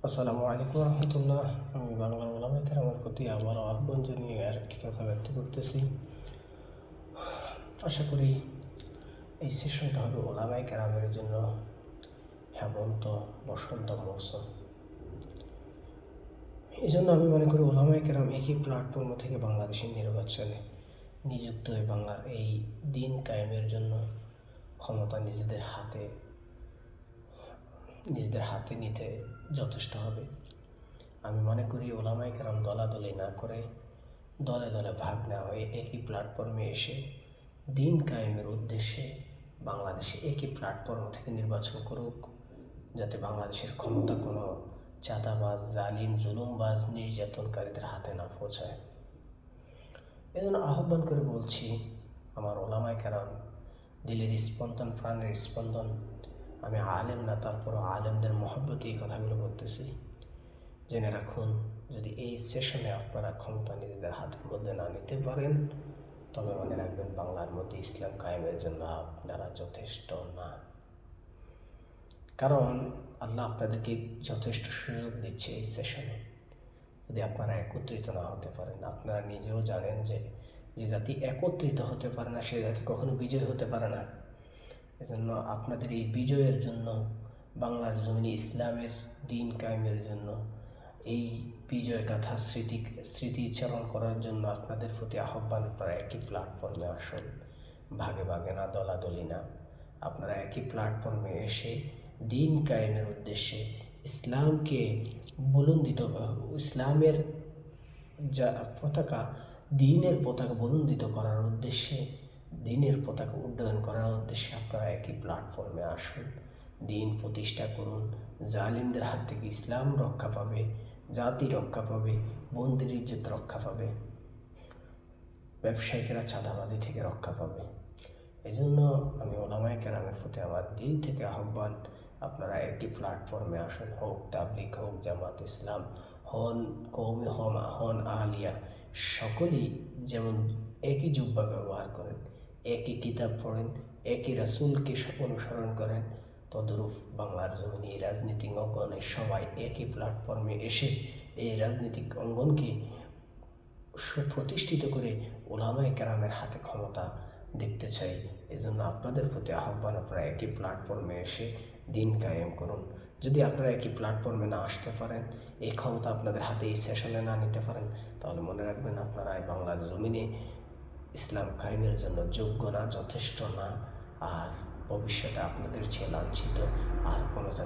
আসসালামু আলাইকুম রহমতুল্লাহ। আমি বাংলার ওলামায়ে কেরামের প্রতি আবারও আহ্বান জানিয়ে আরেকটি কথা ব্যক্ত করতেছি। আশা করি এই সেশনটা হবে ওলামায়ে কেরামের জন্য হেমন্ত বসন্ত মৌসুম। এই জন্য আমি মনে করি ওলামায়ে কেরাম একই প্ল্যাটফর্ম থেকে বাংলাদেশের নির্বাচনে নিযুক্ত হয়ে বাংলার এই দিন কায়েমের জন্য ক্ষমতা নিজেদের হাতে নিতে যথেষ্ট হবে। আমি মনে করি ওলামায়ে কেরাম দলাদলি না করে দলে দলে ভাগ না হয়ে একই প্ল্যাটফর্মে এসে দিন কায়েমের উদ্দেশ্যে বাংলাদেশে একই প্ল্যাটফর্ম থেকে নির্বাচন করুক, যাতে বাংলাদেশের ক্ষমতা কোনো চাঁদাবাজ, জালিম, জুলুমবাজ, নির্যাতনকারীদের হাতে না পৌঁছায়। এজন্য আহ্বান করে বলছি, আমার ওলামায়ে কেরাম দিলের স্পন্দন, প্রাণের স্পন্দন। আমি আলেম না, তারপরও আলেমদের মহব্বতে এই কথাগুলো বলতেছি। জেনে রাখুন, যদি এই সেশনে আপনারা ক্ষমতা নিজেদের হাতের মধ্যে না নিতে পারেন, তবে মনে রাখবেন বাংলার মধ্যে ইসলাম কায়েমের জন্য আপনারা যথেষ্ট না। কারণ আল্লাহ আপনাদেরকে যথেষ্ট সুযোগ দিচ্ছে এই সেশনে। যদি আপনারা একত্রিত না হতে পারেন, আপনারা নিজেও জানেন যে জাতি একত্রিত হতে পারে না, সে জাতি কখনো বিজয় হতে পারে না। এজন্য আপনাদের এই বিজয়ের জন্য, বাংলার জমিনে ইসলামের দিন কায়েমের জন্য, এই বিজয় গাথা স্মৃতিচারণ করার জন্য আপনাদের প্রতি আহ্বান, আপনারা একই প্ল্যাটফর্মে আসুন। ভাগে ভাগে না, দলাদলি না, আপনারা একই প্ল্যাটফর্মে এসে দিন কায়েমের উদ্দেশ্যে ইসলামকে বুলন্দিত, ইসলামের যা পতাকা, দিনের পতাকা বুলন্দিত করার উদ্দেশ্যে, দিনের পতাকা উড্ডয়ন করার উদ্দেশ্যে আপনারা একই প্ল্যাটফর্মে আসুন। দিন প্রতিষ্ঠা করুন। জালিমদের হাত থেকে ইসলাম রক্ষা পাবে, জাতি রক্ষা পাবে, বন্দির ইজ্জত রক্ষা পাবে, ব্যবসায়িকরা চাঁদাবাজি থেকে রক্ষা পাবে। এই জন্য আমি ওলামায়ে কেরামের প্রতি আমার দিল থেকে আহ্বান, আপনারা একই প্ল্যাটফর্মে আসুন। হোক তাবলিগ, হোক জামাত ইসলাম, হন কওমি, হন আলিয়া, সকলেই যেমন একই জুব্বা ব্যবহার করেন, একই কিতাব পড়েন, একই রাসূলকে অনুসরণ করেন, তদ্রূপ বাংলার জমিনে এই রাজনীতিক অঙ্গনে সবাই একই প্ল্যাটফর্মে এসে এই রাজনৈতিক অঙ্গনকে সুপ্রতিষ্ঠিত করে ওলামায়ে কেরামের হাতে ক্ষমতা দেখতে চাই। এজন্য আপনাদের প্রতি আহ্বান, আপনারা একই প্ল্যাটফর্মে এসে দিন কায়েম করুন। যদি আপনারা একই প্ল্যাটফর্মে না আসতে পারেন, এই ক্ষমতা আপনাদের হাতে এই সেশনে না নিতে পারেন, তাহলে মনে রাখবেন আপনারা এই বাংলার জমিনে ইসলাম কায়েমের জন্য যোগ্য না, যথেষ্ট না। আর ভবিষ্যতে আপনাদের চেয়ে লাঞ্ছিত আর কোনো জাতি